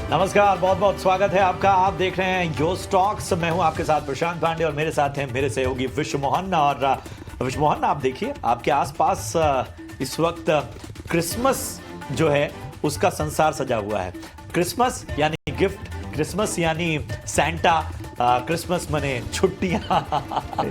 नमस्कार, बहुत बहुत स्वागत है आपका। आप देख रहे हैं यो स्टॉक्स। मैं हूं आपके साथ प्रशांत पांडे और मेरे साथ हैं मेरे सहयोगी विश्व मोहन। और विश्व मोहन, आप देखिए आपके आसपास इस वक्त क्रिसमस जो है उसका संसार सजा हुआ है। क्रिसमस यानी गिफ्ट, क्रिसमस यानी सैंटा, क्रिसमस मने छुट्टियां।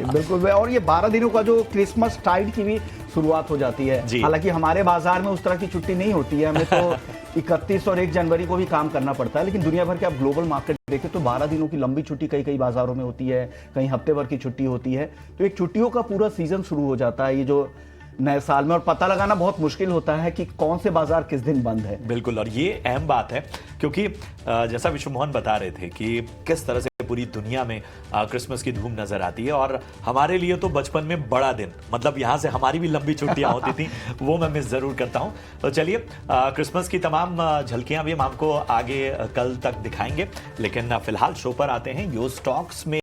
बिल्कुल। और ये 12 दिनों का जो क्रिसमस टाइड की भी शुरुआत हो जाती है। हालांकि हमारे बाजार में उस तरह की छुट्टी नहीं होती है, हमें तो 31 और 1 जनवरी को भी काम करना पड़ता है। लेकिन दुनिया भर के आप ग्लोबल मार्केट देखें तो 12 दिनों की लंबी छुट्टी कई कई बाजारों में होती है, कहीं हफ्ते भर की छुट्टी होती है। तो एक छुट्टियों का पूरा सीजन शुरू हो जाता है ये जो नए साल में, और पता लगाना बहुत मुश्किल होता है कि कौन से बाजार किस दिन बंद है। बिल्कुल, और ये अहम बात है क्योंकि जैसा विश्व मोहन बता रहे थे कि किस तरह से पूरी दुनिया में क्रिसमस की धूम नजर आती है। और हमारे लिए तो बचपन में बड़ा दिन, मतलब यहाँ से हमारी भी लंबी छुट्टियां होती थी, वो मैं मिस जरूर करता हूँ। तो चलिए, क्रिसमस की तमाम झलकियां भी हम आपको आगे कल तक दिखाएंगे, लेकिन फिलहाल शो पर आते हैं। यो स्टॉक्स में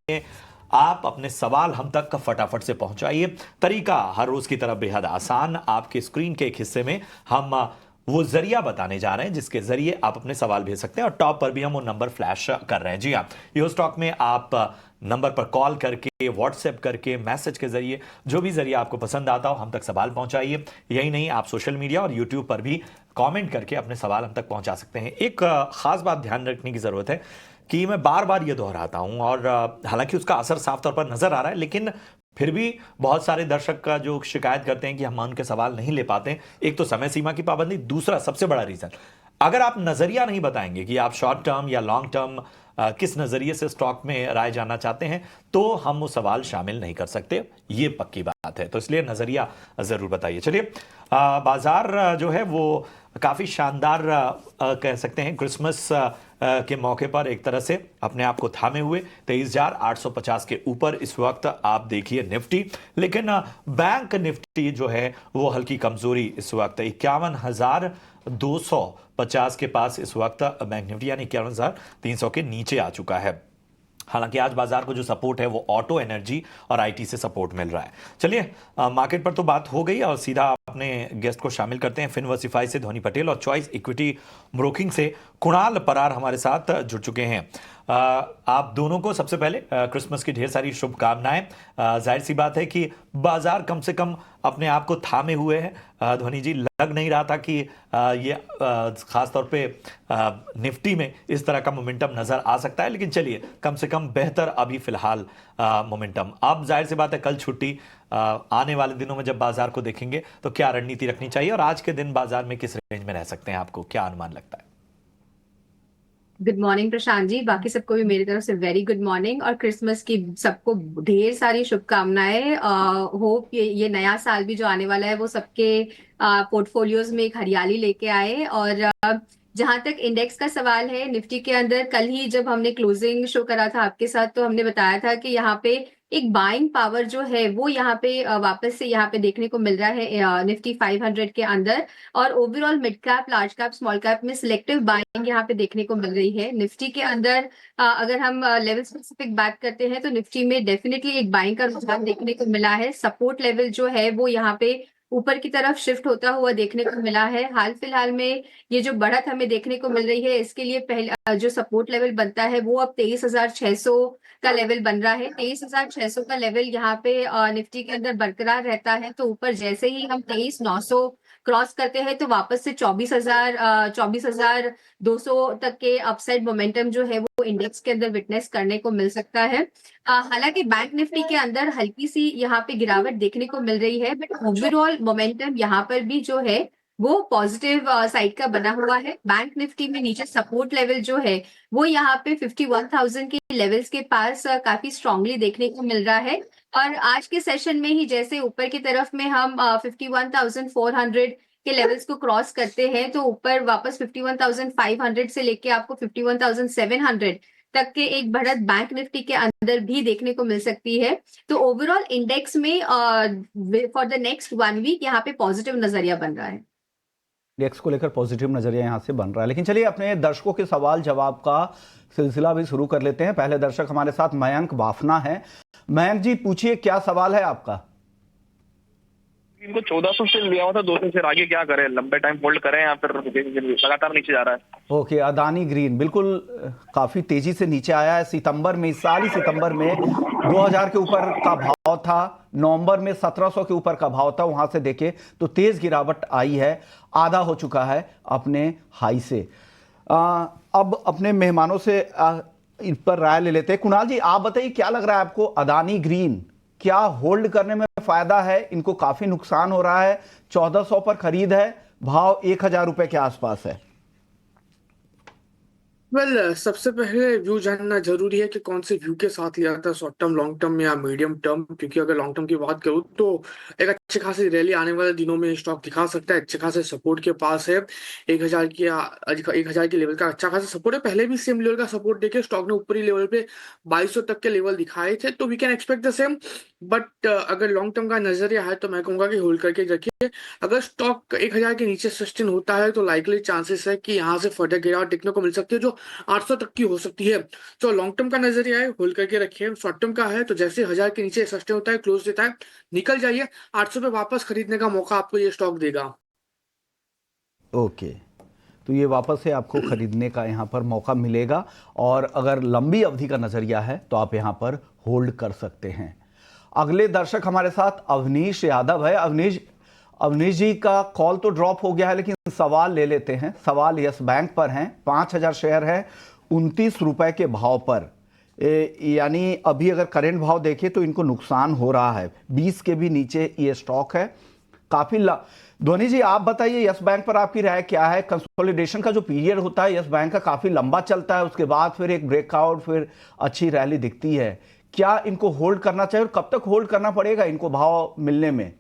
आप अपने सवाल हम तक फटाफट से पहुंचाइए। तरीका हर रोज की तरह बेहद आसान। आपके स्क्रीन के एक हिस्से में हम वो जरिया बताने जा रहे हैं जिसके जरिए आप अपने सवाल भेज सकते हैं, और टॉप पर भी हम वो नंबर फ्लैश कर रहे हैं। जी हाँ, यो स्टॉक में आप नंबर पर कॉल करके, व्हाट्सएप करके, मैसेज के जरिए, जो भी जरिए आपको पसंद आता हो, हम तक सवाल पहुंचाइए। यही नहीं, आप सोशल मीडिया और यूट्यूब पर भी कमेंट करके अपने सवाल हम तक पहुंचा सकते हैं। एक खास बात ध्यान रखने की जरूरत है कि मैं बार बार ये दोहराता हूं, और हालांकि उसका असर साफ तौर पर नजर आ रहा है, लेकिन फिर भी बहुत सारे दर्शक का जो शिकायत करते हैं कि हम उनके सवाल नहीं ले पाते। एक तो समय सीमा की पाबंदी, दूसरा सबसे बड़ा रीजन, अगर आप नजरिया नहीं बताएंगे कि आप शॉर्ट टर्म या लॉन्ग टर्म किस नजरिए से स्टॉक में राय जानना चाहते हैं, तो हम वो सवाल शामिल नहीं कर सकते। ये पक्की बात है, तो इसलिए नजरिया जरूर बताइए। चलिए, बाजार जो है वो काफी शानदार कह सकते हैं। क्रिसमस के मौके पर एक तरह से अपने आप को थामे हुए 23,850 के ऊपर इस वक्त आप देखिए निफ्टी। लेकिन बैंक निफ्टी जो है वो हल्की कमजोरी इस वक्त 51,250 के पास इस वक्त बैंक निफ्टी, यानी 51,300 के नीचे आ चुका है। हालांकि आज बाजार को जो सपोर्ट है वो ऑटो, एनर्जी और आईटी से सपोर्ट मिल रहा है। चलिए, मार्केट पर तो बात हो गई, और सीधा अपने गेस्ट को शामिल करते हैं। फिनवर्सिफाई से ध्वनि पटेल और चॉइस इक्विटी ब्रोकिंग से कुणाल परार हमारे साथ जुड़ चुके हैं। आप दोनों को सबसे पहले क्रिसमस की ढेर सारी शुभकामनाएं। जाहिर सी बात है कि बाजार कम से कम अपने आप को थामे हुए हैं। ध्वनि जी, लग नहीं रहा था कि ये खासतौर पे निफ्टी में इस तरह का मोमेंटम नजर आ सकता है, लेकिन चलिए, कम से कम बेहतर अभी फिलहाल मोमेंटम। अब जाहिर सी बात है कल छुट्टी, आने वाले दिनों में जब बाजार को देखेंगे तो क्या रणनीति रखनी चाहिए, और आज के दिन बाजार में किस रेंज में रह सकते हैं, आपको क्या अनुमान लगता है? गुड मॉर्निंग प्रशांत जी, बाकी सबको भी मेरी तरफ से वेरी गुड मॉर्निंग, और क्रिसमस की सबको ढेर सारी शुभकामनाएं। होप ये नया साल भी जो आने वाला है वो सबके पोर्टफोलियोज में एक हरियाली लेके आए। और जहां तक इंडेक्स का सवाल है, निफ्टी के अंदर कल ही जब हमने क्लोजिंग शो करा था आपके साथ, तो हमने बताया था कि यहाँ पे एक बाइंग पावर जो है वो यहाँ पे वापस से यहाँ पे देखने को मिल रहा है निफ्टी 500 के अंदर। और overall mid cap, large cap, small cap में सिलेक्टिव बाइंग यहाँ पे देखने को मिल रही है। निफ्टी के अंदर अगर हम लेवल स्पेसिफिक बात करते हैं तो निफ्टी में डेफिनेटली एक बाइंग का रुझान देखने को मिला है। सपोर्ट लेवल जो है वो यहाँ पे ऊपर की तरफ शिफ्ट होता हुआ देखने को मिला है। हाल फिलहाल में ये जो बढ़त हमें देखने को मिल रही है, इसके लिए पहले जो सपोर्ट लेवल बनता है वो अब 23,600 का लेवल बन रहा है। 23,600 का लेवल यहाँ पे निफ्टी के अंदर बरकरार रहता है, तो ऊपर जैसे ही हम 23,900 क्रॉस करते हैं तो वापस से 24,200 तक के अपसाइड मोमेंटम जो है वो इंडेक्स के अंदर विटनेस करने को मिल सकता है। हालांकि बैंक निफ्टी के अंदर हल्की सी यहाँ पे गिरावट देखने को मिल रही है, बट ओवरऑल मोमेंटम यहाँ पर भी जो है वो पॉजिटिव साइड का बना हुआ है। बैंक निफ्टी में नीचे सपोर्ट लेवल जो है वो यहाँ पे 51,000 के लेवल्स के पास काफी स्ट्रांगली देखने को मिल रहा है। और आज के सेशन में ही जैसे ऊपर की तरफ में हम 51,400 के लेवल्स को क्रॉस करते हैं, तो ऊपर वापस 51,500 से लेके आपको 51,700 तक के एक बढ़त बैंक निफ्टी के अंदर भी देखने को मिल सकती है। तो ओवरऑल इंडेक्स में फॉर द नेक्स्ट 1 वीक यहाँ पे पॉजिटिव नजरिया बन रहा है। इंडेक्स को लेकर पॉजिटिव नजरिया यहां से बन रहा है। लेकिन चलिए, अपने दर्शकों के सवाल जवाब का सिलसिला भी शुरू कर लेते हैं। पहले दर्शक हमारे साथ मयंक बाफना है। मयंक जी, पूछिए, क्या सवाल है आपका? इनको 1400 से लिया हुआ था, 200 से आगे क्या करें, लंबे टाइम होल्ड करें या फिर लगातार नीचे जा रहा है? ओके, अदानी ग्रीन बिल्कुल काफी तेजी से नीचे आया है। सितंबर में, इस साल ही सितंबर में 2000 के ऊपर का भाव था, नवंबर में 1700 के ऊपर का भाव था। वहां से देखे तो तेज गिरावट आई है, आधा हो चुका है अपने हाई से। अब अपने मेहमानों से इन पर राय ले लेते हैं। कुणाल जी, आप बताइए क्या लग रहा है आपको, अदानी ग्रीन क्या होल्ड करने में फायदा है? इनको काफी नुकसान हो रहा है, 1400 पर खरीद है, भाव 1000 रुपए के आसपास है। सबसे पहले व्यू जानना जरूरी है कि कौन से व्यू के साथ लिया जाता है, शॉर्ट टर्म, लॉन्ग टर्म या मीडियम टर्म। क्योंकि अगर लॉन्ग टर्म की बात करूँ तो एक अच्छी खासी रैली आने वाले दिनों में स्टॉक दिखा सकता है। अच्छे खासे सपोर्ट के पास है, 1000 की 1000 के लेवल का अच्छा खासा सपोर्ट है। पहले भी सेम लेवल का सपोर्ट देके स्टॉक ने ऊपरी लेवल पे 2200 तक के लेवल दिखाए थे, तो we can expect the same. But अगर लॉन्ग टर्म का नजरिया है तो मैं कहूंगा कि होल्ड करके रखिए। अगर स्टॉक 1000 के नीचे सस्टेन होता है तो लाइकली चांसेस है कि यहाँ से फर्दर गिरावट देखने को मिल सकती है, जो 800 तक की हो सकती है। तो लॉन्ग टर्म का नजरिया है, होल्ड करके रखिए। शॉर्ट टर्म का है तो जैसे 1000 के नीचे सस्टेन होता है, क्लोज देता है, निकल जाइए। 800 पे वापस खरीदने का मौका आपको ये स्टॉक देगा। ओके, तो ये वापस से आपको खरीदने का यहाँ पर मौका मिलेगा, और अगर लंबी अवधि का नजरिया है तो आप यहाँ पर होल्ड कर सकते हैं। अगले दर्शक हमारे साथ अवनीश यादव है। अवनीश जी का कॉल तो ड्रॉप हो गया है, लेकिन सवाल ले लेते हैं। सवाल यस बैंक पर हैं, 5000 शेयर है, 29 रुपए के भाव पर। यानी अभी अगर करेंट भाव देखें तो इनको नुकसान हो रहा है, 20 के भी नीचे ये स्टॉक है काफी। ध्वनि जी, आप बताइए यस बैंक पर आपकी राय क्या है? कंसोलिडेशन का जो पीरियड होता है यस बैंक का काफी लंबा चलता है, उसके बाद फिर एक ब्रेकआउट, फिर अच्छी रैली दिखती है। क्या इनको होल्ड करना चाहिए और कब तक होल्ड करना पड़ेगा इनको भाव मिलने में?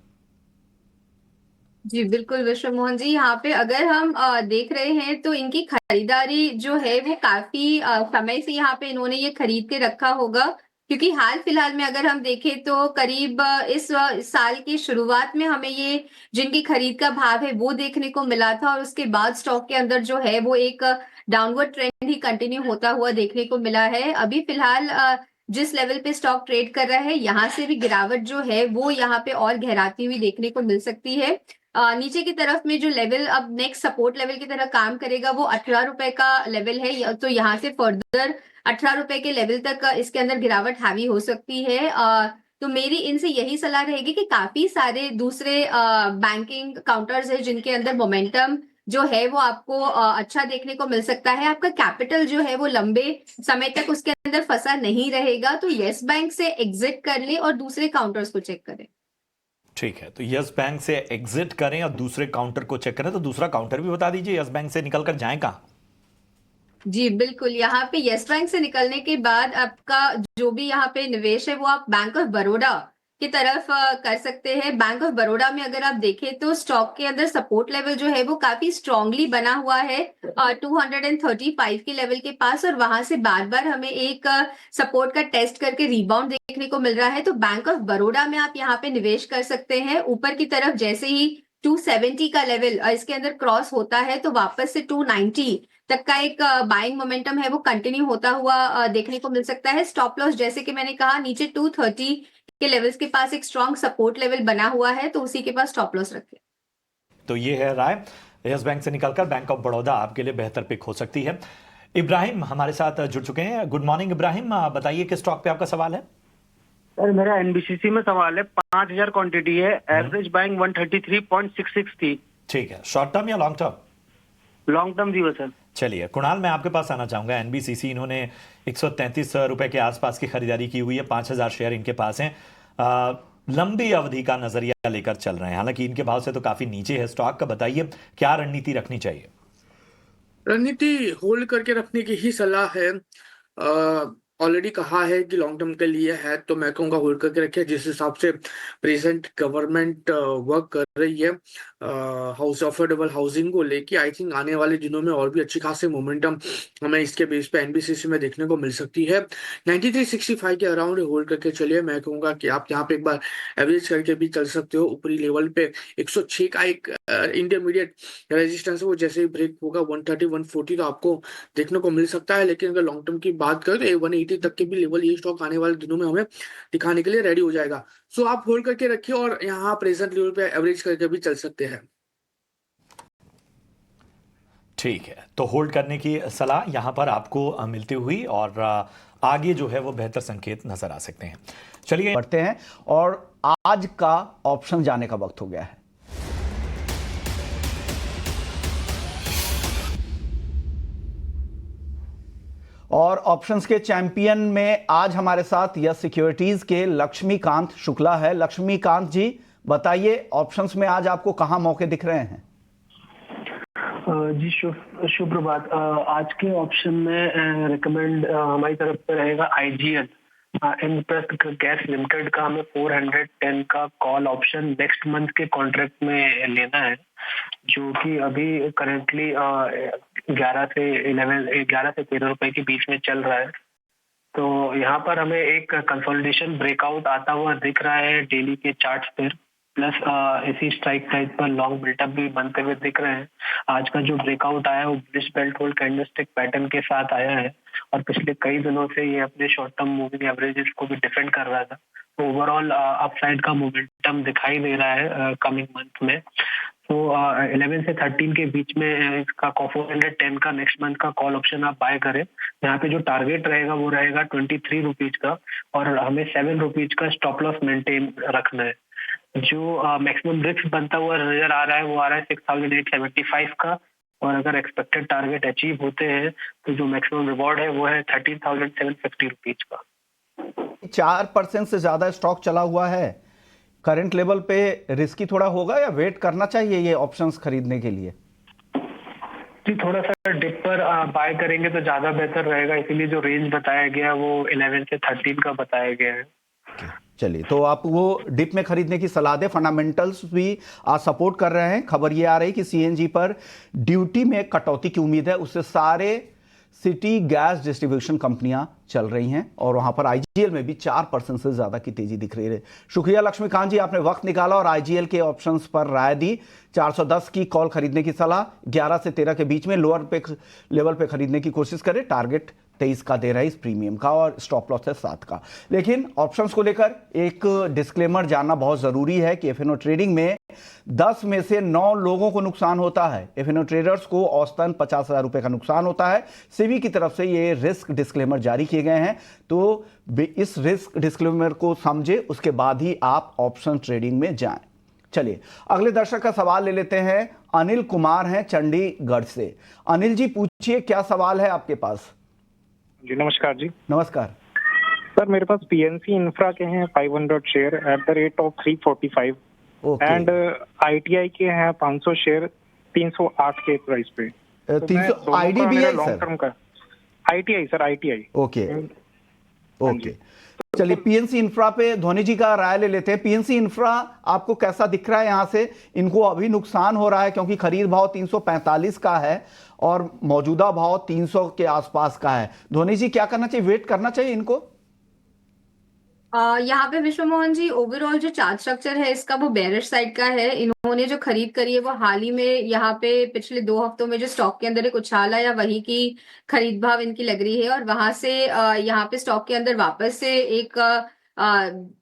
जी बिल्कुल विश्व मोहन जी, यहाँ पे अगर हम देख रहे हैं तो इनकी खरीदारी जो है वो काफी समय से यहाँ पे इन्होंने ये खरीद के रखा होगा। क्योंकि हाल फिलहाल में अगर हम देखें तो करीब इस साल की शुरुआत में हमें ये जिनकी खरीद का भाव है वो देखने को मिला था, और उसके बाद स्टॉक के अंदर जो है वो एक डाउनवर्ड ट्रेंड ही कंटिन्यू होता हुआ देखने को मिला है। अभी फिलहाल जिस लेवल पे स्टॉक ट्रेड कर रहा है, यहाँ से भी गिरावट जो है वो यहाँ पे और गहराती हुई देखने को मिल सकती है। नीचे की तरफ में जो लेवल अब नेक्स्ट सपोर्ट लेवल की तरह काम करेगा वो 18 रुपए का लेवल है, तो यहाँ से फर्दर 18 रुपए के लेवल तक इसके अंदर गिरावट हावी हो सकती है। तो मेरी इनसे यही सलाह रहेगी कि काफी सारे दूसरे बैंकिंग काउंटर्स है जिनके अंदर मोमेंटम जो है वो आपको अच्छा देखने को मिल सकता है। आपका कैपिटल जो है वो लंबे समय तक उसके अंदर फंसा नहीं रहेगा, तो यस बैंक से एग्जिट कर ले और दूसरे काउंटर्स को चेक करें। ठीक है, तो यस बैंक से एग्जिट करें और दूसरे काउंटर को चेक करें। तो दूसरा काउंटर भी बता दीजिए, यस बैंक से निकलकर जाएं कहाँ? जी बिल्कुल, यहाँ पे यस बैंक से निकलने के बाद आपका जो भी यहाँ पे निवेश है वो आप बैंक ऑफ बड़ौदा की तरफ कर सकते हैं। बैंक ऑफ बड़ौदा में अगर आप देखें तो स्टॉक के अंदर सपोर्ट लेवल जो है वो काफी स्ट्रांगली बना हुआ है 235 के लेवल के पास, और वहां से बार बार हमें एक सपोर्ट का टेस्ट करके रिबाउंड देखने को मिल रहा है। तो बैंक ऑफ बड़ौदा में आप यहाँ पे निवेश कर सकते हैं। ऊपर की तरफ जैसे ही 270 का लेवल इसके अंदर क्रॉस होता है तो वापस से 290 तक का एक बाइंग मोमेंटम है वो कंटिन्यू होता हुआ देखने को मिल सकता है। स्टॉप लॉस जैसे कि मैंने कहा नीचे 230 के लेवल्स के पास एक स्ट्रॉन्ग सपोर्ट लेवल बना हुआ है, तो उसी के पास स्टॉप लॉस रखें। तो ये है राय, यस बैंक से निकलकर बैंक ऑफ बड़ौदा आपके लिए बेहतर पिक हो सकती है। इब्राहिम हमारे साथ जुड़ चुके हैं। गुड मॉर्निंग इब्राहिम, बताइए किस स्टॉक पे आपका सवाल है? सर मेरा एनबीसीसी में सवाल है, 5000 क्वांटिटी है, एवरेज बाइंग 133.66 थी। ठीक है, शॉर्ट टर्म या लॉन्ग टर्म? लॉन्ग टर्म भी हो सर। चलिए कुणाल, मैं आपके पास आना चाहूंगा। एनबीसीसी इन्होंने 133 रुपए के आसपास की खरीदारी की हुई है, 5000 शेयर इनके पास हैं। लंबी अवधि का नजरिया लेकर चल रहे हैं, हालांकि इनके भाव से तो काफी नीचे है स्टॉक का। बताइए क्या रणनीति रखनी चाहिए? रणनीति होल्ड करके रखने की ही सलाह है। ऑलरेडी कहा है कि लॉन्ग टर्म के लिए है, तो मैं कहूँगा होल्ड करके रखिए। जिस हिसाब से प्रेजेंट गवर्नमेंट वर्क कर रही है हाउस अफोर्डेबल हाउसिंग को लेके, आई थिंक आने वाले दिनों में और भी अच्छी खासी मोमेंटम हमें इसके बेस पे एनबीसीसी में देखने को मिल सकती है। 9365 के अराउंड होल्ड करके चलिए। मैं कहूँगा कि आप यहाँ पे एक बार एवरेज करके भी चल सकते हो। ऊपरी लेवल पे 106 का एक इंटरमीडिएट रेजिस्टेंस है, वो जैसे ही ब्रेक होगा 130 140 तो आपको देखने को मिल सकता है। लेकिन अगर लॉन्ग टर्म की बात करें तो 180 180 तक के भी लेवल ये स्टॉक आने वाले दिनों में हमें दिखाने के लिए रेडी हो जाएगा। सो आप होल्ड करके रखिए और यहाँ प्रेजेंट लेवल पे एवरेज करके भी चल सकते हैं। ठीक है, तो होल्ड करने की सलाह यहां पर आपको मिलती हुई और आगे जो है वो बेहतर संकेत नजर आ सकते हैं। चलिए बढ़ते हैं और आज का ऑप्शन जाने का वक्त हो गया है। और ऑप्शंस के चैंपियन में आज हमारे साथ यस सिक्योरिटीज के लक्ष्मीकांत शुक्ला है। लक्ष्मीकांत जी बताइए, ऑप्शंस में आज आपको कहां मौके दिख रहे हैं? जी शुभ प्रभात। आज के ऑप्शन में रिकमेंड हमारी तरफ से रहेगा आईजीएल इंडस्ट्रियल गैस लिमिटेड का। हमें 410 का कॉल ऑप्शन नेक्स्ट मंथ के कॉन्ट्रैक्ट में लेना है, जो कि अभी करेंटली 11 से 13 रुपए के बीच में चल रहा है। तो यहाँ पर हमें एक कंसोलिडेशन ब्रेकआउट आता हुआ दिख रहा है डेली के चार्ट्स पर, प्लस इसी स्ट्राइक प्राइस पर लॉन्ग बिल्टअप भी बनते हुए दिख रहे हैं। आज का जो ब्रेकआउट आया है वो bullish belt hold candlestick pattern के साथ आया है और पिछले कई दिनों से ये अपने शॉर्ट टर्म मूविंग एवरेजेस को भी डिफेंड कर रहा था। तो ओवरऑल अपसाइड का मोमेंटम दिखाई दे रहा है कमिंग मंथ में। तो 11 से 13 के बीच में इसका 410 का नेक्स्ट मंथ का कॉल ऑप्शन आप बाय करें। यहाँ पे जो टारगेट रहेगा वो रहेगा 23 रुपीज का और हमें 7 रुपीज का स्टॉप लॉस मेंटेन रखना है। जो मैक्सिमम रिस्क बनता हुआ नजर आ रहा है वो आ रहा है 6875 का, और अगर एक्सपेक्टेड टारगेट अचीव होते हैं तो जो मैक्सिमम रिवॉर्ड है वो है 13,750 रुपीज का। 4% से ज्यादा स्टॉक चला हुआ है करंट लेवल पे, रिस्की थोड़ा होगा या वेट करना चाहिए ये ऑप्शंस खरीदने के लिए? जी थोड़ा सा डिप पर बाय करेंगे तो ज्यादा बेहतर रहेगा, इसीलिए जो रेंज बताया गया वो 11 से 13 का बताया गया है। चलिए, तो आप वो डिप में खरीदने की सलाह दे। फंडामेंटल्स भी आज सपोर्ट कर रहे हैं। खबर ये आ रही कि सीएनजी पर ड्यूटी में कटौती की उम्मीद है, उससे सारे सिटी गैस डिस्ट्रीब्यूशन कंपनियां चल रही हैं और वहां पर आईजीएल में भी 4% से ज्यादा की तेजी दिख रही है। शुक्रिया लक्ष्मीकांत जी, आपने वक्त निकाला और आईजीएल के ऑप्शंस पर राय दी। 410 की कॉल खरीदने की सलाह, 11 से 13 के बीच में लोअर पे लेवल पे खरीदने की कोशिश करें। टारगेट 23 का दे रहा है इस प्रीमियम का और स्टॉप लॉस है 7 का। लेकिन ऑप्शंस को लेकर एक डिस्क्लेमर जानना बहुत जरूरी है कि एफएनओ ट्रेडिंग में 10 में से 9 लोगों को नुकसान होता है। एफएनओ ट्रेडर्स को औसतन 50,000 रुपए का नुकसान होता है। सेबी की तरफ से ये रिस्क डिस्क्लेमर जारी किए गए हैं, तो इस रिस्क डिस्क्लेमर को समझे उसके बाद ही आप ऑप्शन ट्रेडिंग में जाएं। चलिए अगले दर्शक का सवाल ले लेते हैं। अनिल कुमार हैं चंडीगढ़ से। अनिल जी पूछिए, क्या सवाल है आपके पास? जी नमस्कार जी। नमस्कार सर, मेरे पास पीएनसी इंफ्रा के हैं 500 share at the rate of 345 and ITI के हैं 500 शेयर 308 के प्राइस पे। 300 आईडीबीआई लॉन्ग टर्म का ITI sir, ITI. Okay okay, चलिए पीएनसी इंफ्रा पे धोनी जी का राय ले लेते हैं। पीएनसी इंफ्रा आपको कैसा दिख रहा है? यहां से इनको अभी नुकसान हो रहा है क्योंकि खरीद भाव 345 का है और मौजूदा भाव 300 के आसपास का है। धोनी जी क्या करना चाहिए, वेट करना चाहिए इनको? यहाँ पे विश्व मोहन जी, ओवरऑल जो चार्ट स्ट्रक्चर है इसका वो बेरिश साइड का है। इन्होंने जो खरीद करी है वो हाल ही में यहाँ पे पिछले 2 हफ्तों में जो स्टॉक के अंदर एक उछाल आया वही की खरीद भाव इनकी लग रही है और वहां से यहाँ पे स्टॉक के अंदर वापस से एक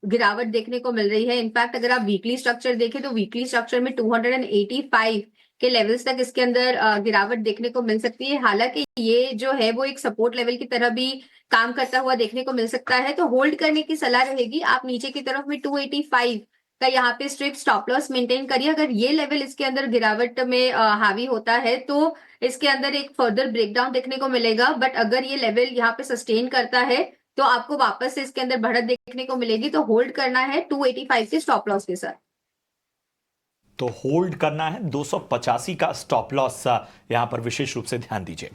गिरावट देखने को मिल रही है। इनफैक्ट अगर आप वीकली स्ट्रक्चर देखें तो वीकली स्ट्रक्चर में 285 के लेवल्स तक इसके अंदर गिरावट देखने को मिल सकती है। हालांकि ये जो है वो एक सपोर्ट लेवल की तरह भी काम करता हुआ देखने को मिल सकता है, तो होल्ड करने की सलाह रहेगी। आप नीचे की तरफ में 285 का यहाँ पे स्ट्रिप स्टॉप लॉस मेंटेन करिए। अगर ये लेवल इसके अंदर गिरावट में हावी होता है तो इसके अंदर एक फर्दर ब्रेकडाउन देखने को मिलेगा, बट अगर ये लेवल यहाँ पे सस्टेन करता है तो आपको वापस से इसके अंदर बढ़त देखने को मिलेगी। तो होल्ड करना है 285 के स्टॉप लॉस के साथ। तो होल्ड करना है 285 का स्टॉप लॉस, यहां पर विशेष रूप से ध्यान दीजिए।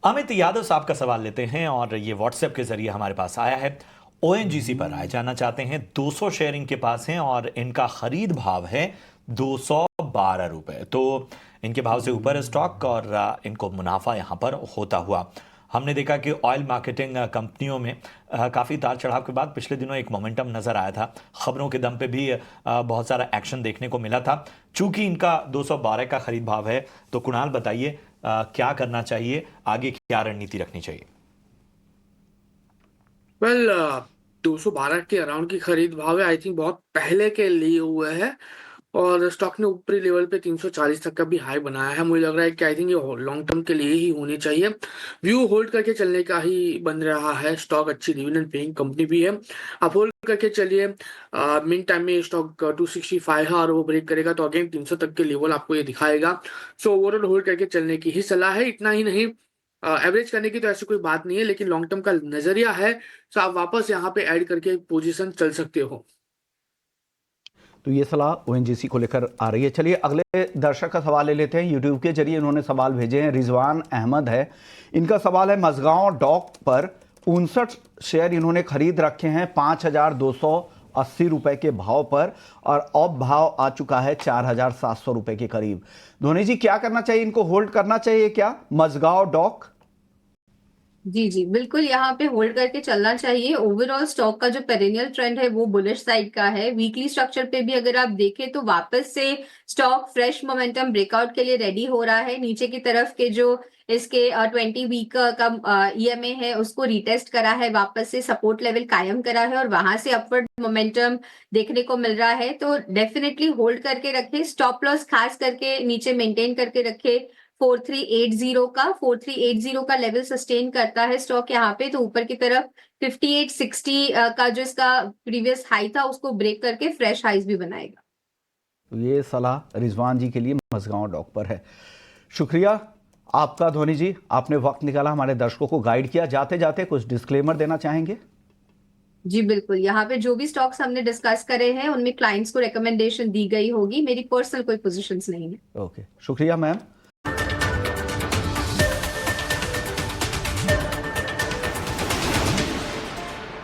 अमित यादव साहब का सवाल लेते हैं और ये व्हाट्सएप के जरिए हमारे पास आया है। ओएनजीसी पर राय जानना चाहते हैं। 200 शेयर इनके पास हैं और इनका खरीद भाव है 212 रुपए। तो इनके भाव से ऊपर स्टॉक और इनको मुनाफा यहां पर होता हुआ हमने देखा कि ऑयल मार्केटिंग कंपनियों में काफ़ी तार चढ़ाव के बाद पिछले दिनों एक मोमेंटम नज़र आया था। खबरों के दम पे भी बहुत सारा एक्शन देखने को मिला था। चूंकि इनका 212 का खरीद भाव है, तो कुणाल बताइए क्या करना चाहिए, आगे क्या रणनीति रखनी चाहिए? वेल 212 के अराउंड की खरीद भाव है, आई थिंक बहुत पहले के लिए हुए है और स्टॉक ने ऊपरी लेवल पे 340 तक का भी हाई बनाया है। मुझे लग रहा है कि आई थिंक ये लॉन्ग टर्म के लिए ही होनी चाहिए, व्यू होल्ड करके चलने का ही बन रहा है। स्टॉक अच्छी डिविडेंड पेइंग कंपनी भी है, आप होल्ड करके चलिए। मिन टाइम में स्टॉक 265 है और वो ब्रेक करेगा तो अगेन 300 तक के लेवल आपको ये दिखाएगा। सो ओवरऑल होल्ड करके चलने की ही सलाह है। इतना ही नहीं, एवरेज करने की तो ऐसी कोई बात नहीं है, लेकिन लॉन्ग टर्म का नजरिया है तो आप वापस यहाँ पे ऐड करके पोजीशन चल सकते हो। तो ये सलाह ओएनजीसी को लेकर आ रही है। चलिए अगले दर्शक का सवाल ले लेते हैं। यूट्यूब के जरिए इन्होंने सवाल भेजे हैं, रिजवान अहमद है। इनका सवाल है, मझगांव डॉक पर 59 शेयर इन्होंने खरीद रखे हैं 5,280 रुपए के भाव पर और अब भाव आ चुका है 4,700 रुपए के करीब। धोनी जी, क्या करना चाहिए? इनको होल्ड करना चाहिए क्या मझगांव डॉक? जी जी बिल्कुल, यहाँ पे होल्ड करके चलना चाहिए। ओवरऑल स्टॉक का जो पेरेनियल ट्रेंड है वो बुलिश साइड का है। वीकली स्ट्रक्चर पे भी अगर आप देखें तो वापस से स्टॉक फ्रेश मोमेंटम ब्रेकआउट के लिए रेडी हो रहा है। नीचे की तरफ के जो इसके 20 वीक का ईएमए है उसको रिटेस्ट करा है, वापस से सपोर्ट लेवल कायम करा है और वहां से अपवर्ड मोमेंटम देखने को मिल रहा है। तो डेफिनेटली होल्ड करके रखे, स्टॉप लॉस खास करके नीचे मेंटेन करके रखे। 4380 का लेवल सस्टेन करता है स्टॉक यहाँ पे, तो ऊपर की तरफ 5860 का जो इसका प्रीवियस हाई था उसको ब्रेक करके फ्रेश हाइज भी बनाएगा। तो ये सलाह रिजवान जी के लिए मझगांव डॉक पर है। शुक्रिया आपका धोनी जी, आपने वक्त निकाला, हमारे दर्शकों को गाइड किया। जाते जाते कुछ डिस्क्लेमर देना चाहेंगे? जी बिल्कुल, यहाँ पे जो भी स्टॉक्स हमने डिस्कस करे हैं उनमें क्लाइंट्स को रिकमेंडेशन दी गई होगी, मेरी पर्सनल कोई पोजीशंस नहीं है। ओके, शुक्रिया मैम।